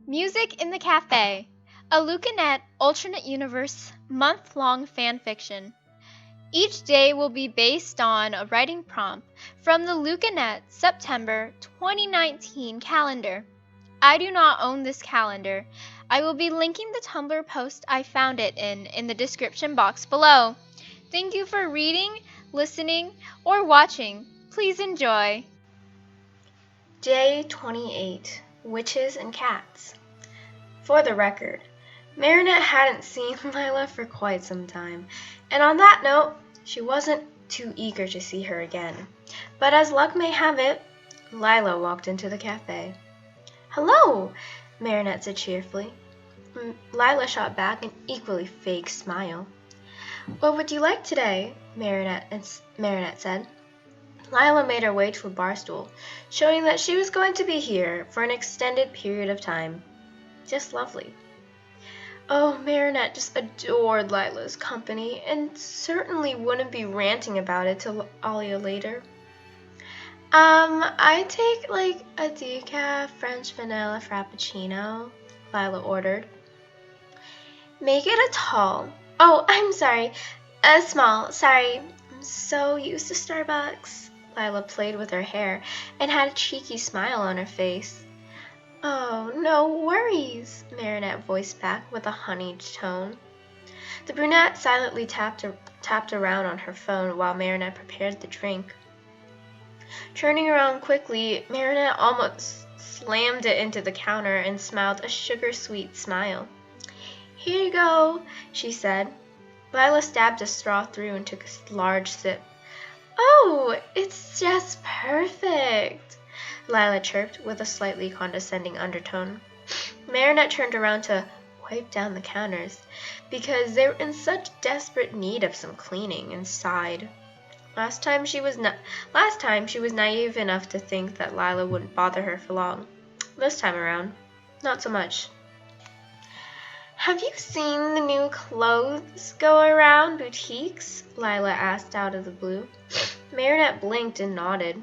Music in the Cafe, a Lukentte alternate universe month-long fanfiction. Each day will be based on a writing prompt from the Lukentte September 2019 calendar. I do not own this calendar. I will be linking the Tumblr post I found it in the description box below. Thank you for reading, listening, or watching. Please enjoy. Day 28, Witches and Cats. For the record, Marinette hadn't seen Lila for quite some time, and on that note, she wasn't too eager to see her again. But as luck may have it, Lila walked into the cafe. "Hello," Marinette said cheerfully. Lila shot back an equally fake smile. "What would you like today?" Marinette said. Lila made her way to a bar stool, showing that she was going to be here for an extended period of time. Just lovely. Oh, Marinette just adored Lila's company and certainly wouldn't be ranting about it to Alia later. I take like a decaf French vanilla frappuccino," Lila ordered. "Make it a tall. Oh, I'm sorry. A small. Sorry. I'm so used to Starbucks." Lila played with her hair and had a cheeky smile on her face. "Oh, no worries," Marinette voiced back with a honeyed tone. The brunette silently tapped around on her phone while Marinette prepared the drink. Turning around quickly, Marinette almost slammed it into the counter and smiled a sugar-sweet smile. "Here you go," she said. Lila stabbed a straw through and took a large sip. "Oh, it's just perfect," Lila chirped with a slightly condescending undertone. Marinette turned around to wipe down the counters because they were in such desperate need of some cleaning, and sighed. Last time she was naive enough to think that Lila wouldn't bother her for long. This time around, not so much. "Have you seen the new clothes go around boutiques?" Lila asked out of the blue. Marinette blinked and nodded.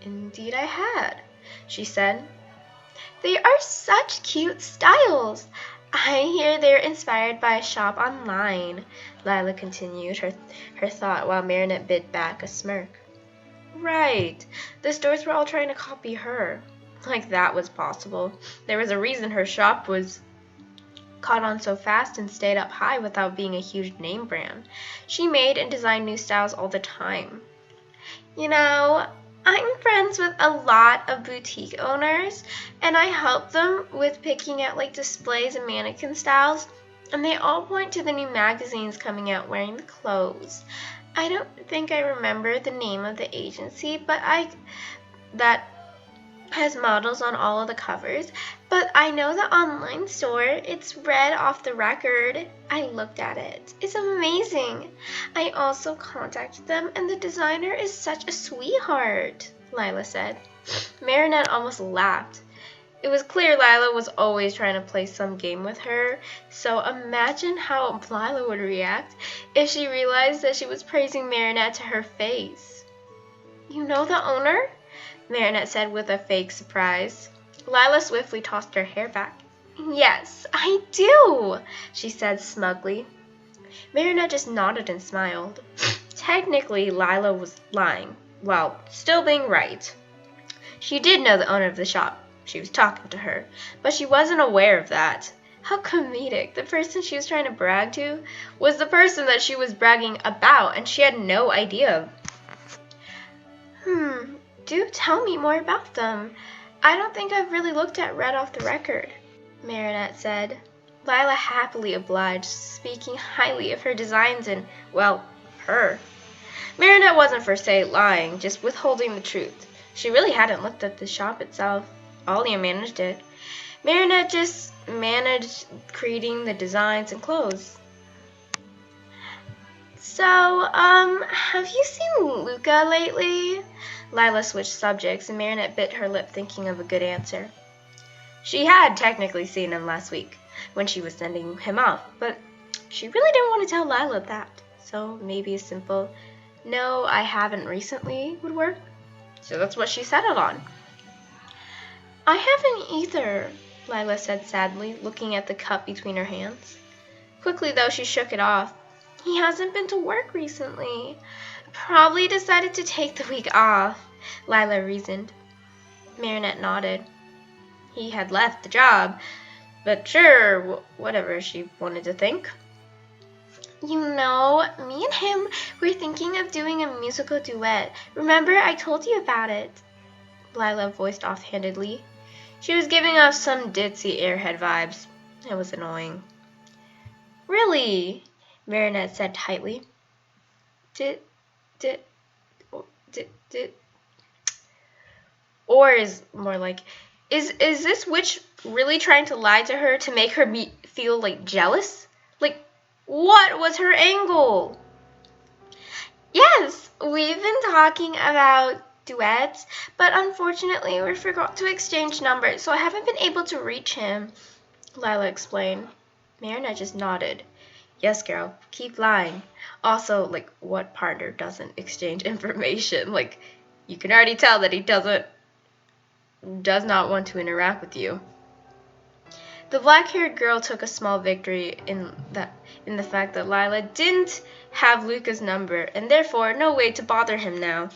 "Indeed I had," she said. "They are such cute styles. I hear they're inspired by a shop online," Lila continued her thought while Marinette bit back a smirk. Right. The stores were all trying to copy her. Like that was possible. There was a reason her shop was caught on so fast and stayed up high without being a huge name brand. She made and designed new styles all the time. "You know, I'm friends with a lot of boutique owners, and I help them with picking out like displays and mannequin styles, and they all point to the new magazines coming out wearing the clothes. I don't think I remember the name of the agency, but that has models on all of the covers, but I know the online store. It's Red Off the Record. I looked at it. It's amazing. I also contacted them, and the designer is such a sweetheart," Lila said. Marinette almost laughed. It was clear Lila was always trying to play some game with her, so imagine how Lila would react if she realized that she was praising Marinette to her face. "You know the owner?" Marinette said with a fake surprise. Lila swiftly tossed her hair back. "Yes, I do," she said smugly. Marinette just nodded and smiled. Technically, Lila was lying, while still being right. She did know the owner of the shop. She was talking to her, but she wasn't aware of that. How comedic. The person she was trying to brag to was the person that she was bragging about, and she had no idea. Do tell me more about them. I don't think I've really looked at Red Off the Record," Marinette said. Lila happily obliged, speaking highly of her designs and, well, her. Marinette wasn't for say lying, just withholding the truth. She really hadn't looked at the shop itself. Alia managed it. Marinette just managed creating the designs and clothes. "So, have you seen Luca lately?" Lila switched subjects, and Marinette bit her lip thinking of a good answer. She had technically seen him last week when she was sending him off, but she really didn't want to tell Lila that, so maybe a simple, "No, I haven't recently," would work. So that's what she settled on. "I haven't either," Lila said sadly, looking at the cup between her hands. Quickly, though, she shook it off. He hasn't been to work recently. Probably decided to take the week off, Lila reasoned. Marinette nodded. He had left the job, but sure, whatever she wanted to think. You know, me and him were thinking of doing a musical duet. Remember, I told you about it, Lila voiced offhandedly. She was giving off some ditzy airhead vibes. It was annoying. Really? Marinette said tightly. Did. Or is more like, is this witch really trying to lie to her to make her feel like jealous? Like, what was her angle? Yes, we've been talking about duets, but unfortunately we forgot to exchange numbers, so I haven't been able to reach him, Lila explained. Marinette just nodded. Yes, girl, keep lying. Also, like, what partner doesn't exchange information? Like, you can already tell that he does not want to interact with you. The black-haired girl took a small victory in the fact that Lila didn't have Luca's number, and therefore no way to bother him now.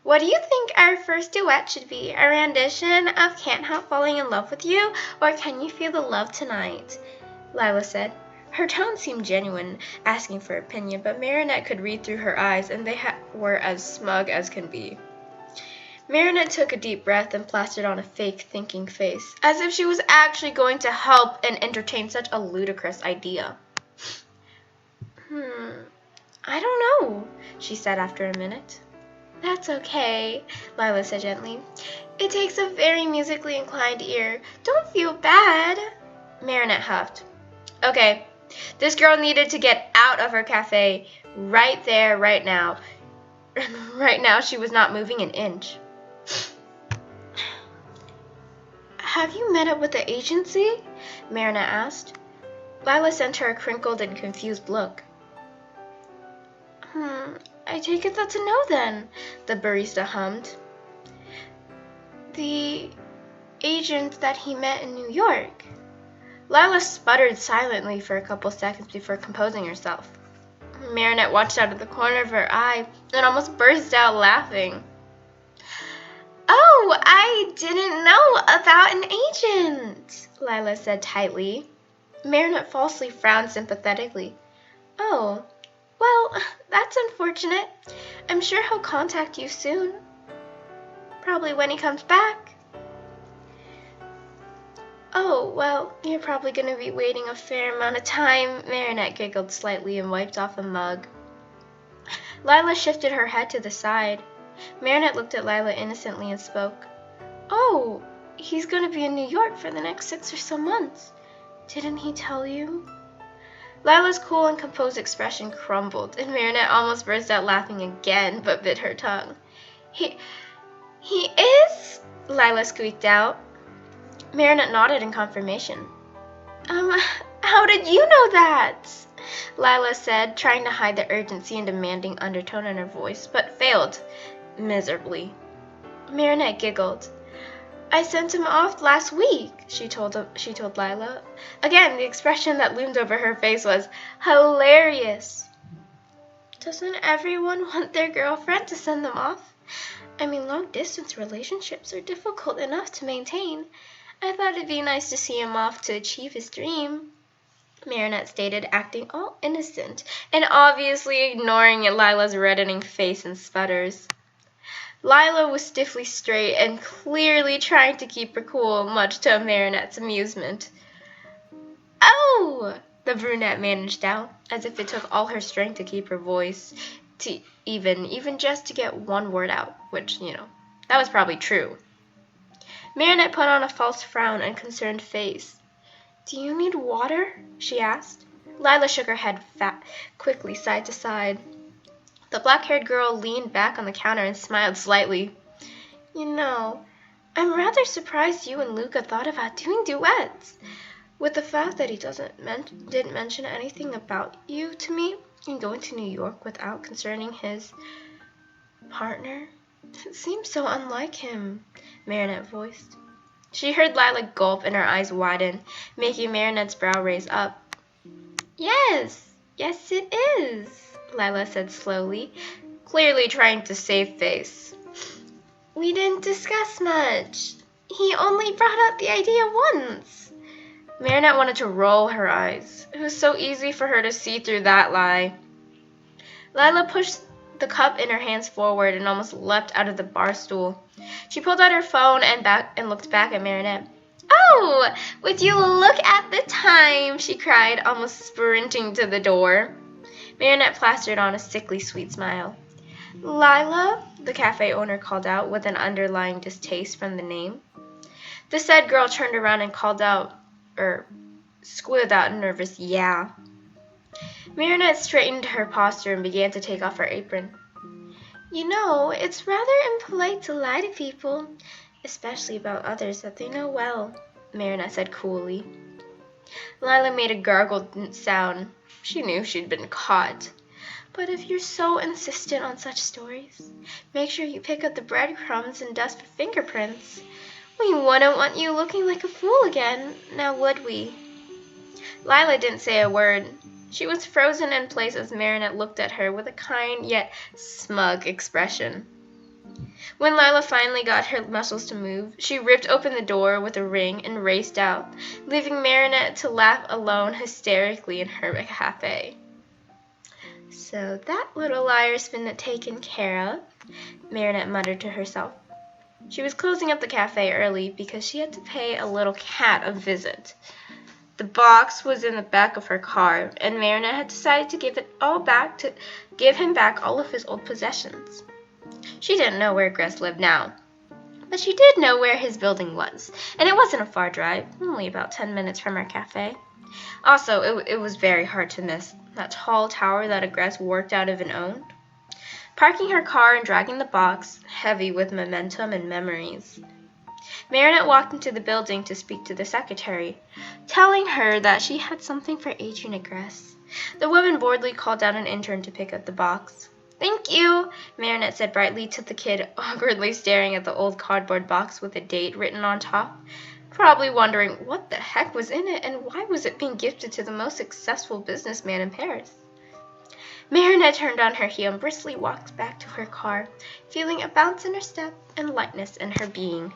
What do you think our first duet should be? A rendition of Can't Help Falling in Love with You, or Can You Feel the Love Tonight? Lila said. Her tone seemed genuine, asking for opinion, but Marinette could read through her eyes, and they were as smug as can be. Marinette took a deep breath and plastered on a fake thinking face, as if she was actually going to help and entertain such a ludicrous idea. I don't know, she said after a minute. That's okay, Lila said gently. It takes a very musically inclined ear. Don't feel bad. Marinette huffed. Okay, this girl needed to get out of her cafe right there, right now. Right now, she was not moving an inch. Have you met up with the agency? Marinette asked. Lila sent her a crinkled and confused look. I take it that's a no then, the barista hummed. The agent that he met in New York. Lila sputtered silently for a couple seconds before composing herself. Marinette watched out of the corner of her eye and almost burst out laughing. Oh, I didn't know about an agent, Lila said tightly. Marinette falsely frowned sympathetically. Oh, well, that's unfortunate. I'm sure he'll contact you soon. Probably when he comes back. Oh, well, you're probably going to be waiting a fair amount of time, Marinette giggled slightly and wiped off a mug. Lila shifted her head to the side. Marinette looked at Lila innocently and spoke. Oh, he's going to be in New York for the next 6 or so months. Didn't he tell you? Lila's cool and composed expression crumbled, and Marinette almost burst out laughing again, but bit her tongue. He is? Lila squeaked out. Marinette nodded in confirmation. How did you know that? Lila said, trying to hide the urgency and demanding undertone in her voice, but failed miserably. Marinette giggled. I sent him off last week, she told Lila. Again, the expression that loomed over her face was hilarious. Doesn't everyone want their girlfriend to send them off? I mean, long-distance relationships are difficult enough to maintain. I thought it'd be nice to see him off to achieve his dream, Marinette stated, acting all innocent and obviously ignoring Lila's reddening face and sputters. Lila was stiffly straight and clearly trying to keep her cool, much to Marinette's amusement. Oh! The brunette managed out, as if it took all her strength to keep her voice, to even just to get one word out, which, that was probably true. Marinette put on a false frown and concerned face. Do you need water? She asked. Lila shook her head quickly side to side. The black-haired girl leaned back on the counter and smiled slightly. I'm rather surprised you and Luca thought about doing duets. With the fact that he didn't mention anything about you to me and going to New York without concerning his partner, it seems so unlike him, Marinette voiced. She heard Lila gulp and her eyes widen, making Marinette's brow raise up. Yes, it is, Lila said slowly, clearly trying to save face. We didn't discuss much. He only brought up the idea once. Marinette wanted to roll her eyes. It was so easy for her to see through that lie. Lila pushed the cup in her hands forward and almost leapt out of the bar stool. She pulled out her phone and looked back at Marinette. Oh, would you look at the time, she cried, almost sprinting to the door. Marinette plastered on a sickly sweet smile. Lila, the cafe owner called out with an underlying distaste from the name. The said girl turned around and squealed out a nervous yeah. Marinette straightened her posture and began to take off her apron. You know, it's rather impolite to lie to people, especially about others that they know well, Marinette said coolly. Lila made a gargled sound. She knew she'd been caught. But if you're so insistent on such stories, make sure you pick up the breadcrumbs and dust for fingerprints. We wouldn't want you looking like a fool again, now would we? Lila didn't say a word. She was frozen in place as Marinette looked at her with a kind yet smug expression. When Lila finally got her muscles to move, she ripped open the door with a ring and raced out, leaving Marinette to laugh alone hysterically in her cafe. So that little liar's been taken care of, Marinette muttered to herself. She was closing up the cafe early because she had to pay a little cat a visit. The box was in the back of her car, and Marinette had decided to give him back all of his old possessions. She didn't know where Gress lived now, but she did know where his building was, and it wasn't a far drive, only about 10 minutes from her cafe. Also, it was very hard to miss, that tall tower that a Gress worked out of and owned. Parking her car and dragging the box, heavy with momentum and memories, Marinette walked into the building to speak to the secretary, telling her that she had something for Adrian and Gress. The woman boredly called out an intern to pick up the box. Thank you, Marinette said brightly to the kid awkwardly staring at the old cardboard box with a date written on top, probably wondering what the heck was in it and why was it being gifted to the most successful businessman in Paris. Marinette turned on her heel and briskly walked back to her car, feeling a bounce in her step and lightness in her being.